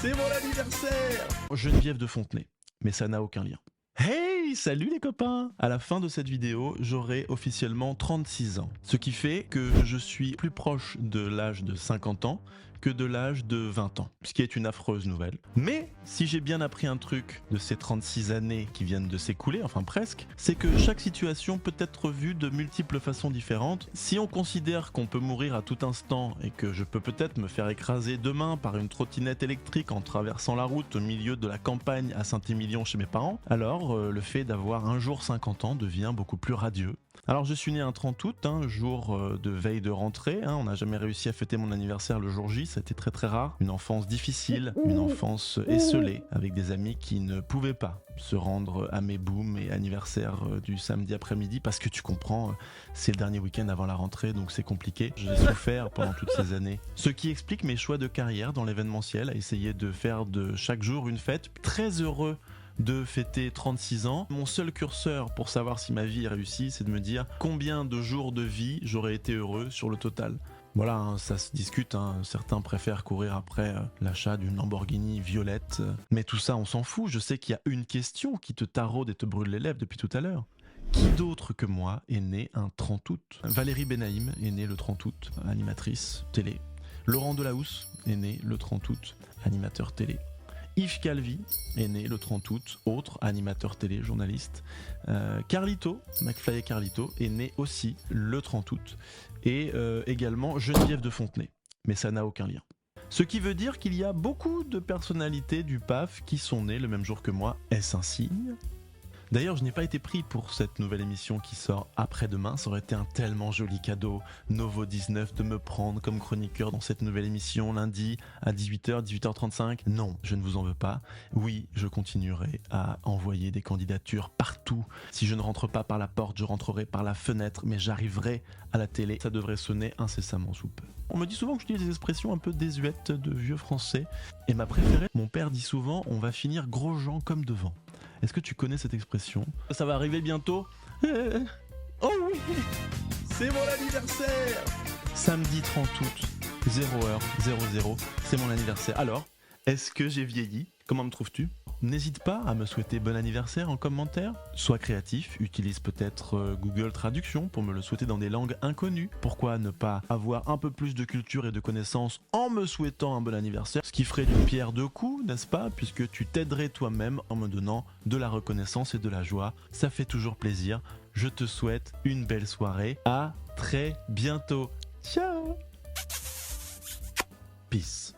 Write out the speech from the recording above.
C'est mon anniversaire! Geneviève de Fontenay, mais ça n'a aucun lien. Hey, salut les copains! À la fin de cette vidéo, j'aurai officiellement 36 ans. Ce qui fait que je suis plus proche de l'âge de 50 ans que de l'âge de 20 ans. Ce qui est une affreuse nouvelle. Mais si j'ai bien appris un truc de ces 36 années qui viennent de s'écouler, enfin presque, c'est que chaque situation peut être vue de multiples façons différentes. Si on considère qu'on peut mourir à tout instant et que je peux peut-être me faire écraser demain par une trottinette électrique en traversant la route au milieu de la campagne à Saint-Émilion chez mes parents, alors le fait d'avoir un jour 50 ans devient beaucoup plus radieux. Alors je suis né un 30 août, jour de veille de rentrée, on n'a jamais réussi à fêter mon anniversaire le jour J, ça a été très très rare. Une enfance difficile, une enfance esselée, avec des amis qui ne pouvaient pas se rendre à mes booms et anniversaires du samedi après-midi, parce que tu comprends, c'est le dernier week-end avant la rentrée, donc c'est compliqué. J'ai souffert pendant toutes ces années. Ce qui explique mes choix de carrière dans l'événementiel, à essayer de faire de chaque jour une fête. Très heureux de fêter 36 ans. Mon seul curseur pour savoir si ma vie est réussie, c'est de me dire combien de jours de vie j'aurais été heureux sur le total. Voilà, ça se discute, certains préfèrent courir après l'achat d'une Lamborghini violette, mais tout ça on s'en fout, je sais qu'il y a une question qui te taraude et te brûle les lèvres depuis tout à l'heure. Qui d'autre que moi est né un 30 août? Valérie Benaïm est née le 30 août, animatrice télé. Laurent Delahousse est né le 30 août, animateur télé. Yves Calvi est né le 30 août, autre animateur télé, journaliste. Carlito, McFly et Carlito, est né aussi le 30 août. Et également Geneviève de Fontenay. Mais ça n'a aucun lien. Ce qui veut dire qu'il y a beaucoup de personnalités du PAF qui sont nées le même jour que moi. Est-ce un signe ? D'ailleurs, je n'ai pas été pris pour cette nouvelle émission qui sort après-demain. Ça aurait été un tellement joli cadeau, Novo 19, de me prendre comme chroniqueur dans cette nouvelle émission lundi à 18h, 18h35. Non, je ne vous en veux pas. Oui, je continuerai à envoyer des candidatures partout. Si je ne rentre pas par la porte, je rentrerai par la fenêtre, mais j'arriverai à la télé. Ça devrait sonner incessamment sous peu. On me dit souvent que j'utilise des expressions un peu désuètes de vieux français. Et ma préférée, mon père dit souvent, on va finir gros gens comme devant. Est-ce que tu connais cette expression? Ça va arriver bientôt. Oh oui, c'est mon anniversaire! Samedi 30 août, 0h00, c'est mon anniversaire. Alors, est-ce que j'ai vieilli? Comment me trouves-tu? N'hésite pas à me souhaiter bon anniversaire en commentaire. Sois créatif, utilise peut-être Google Traduction pour me le souhaiter dans des langues inconnues. Pourquoi ne pas avoir un peu plus de culture et de connaissances en me souhaitant un bon anniversaire? Ce qui ferait d'une pierre deux coups, n'est-ce pas? Puisque tu t'aiderais toi-même en me donnant de la reconnaissance et de la joie. Ça fait toujours plaisir. Je te souhaite une belle soirée. À très bientôt. Ciao! Peace.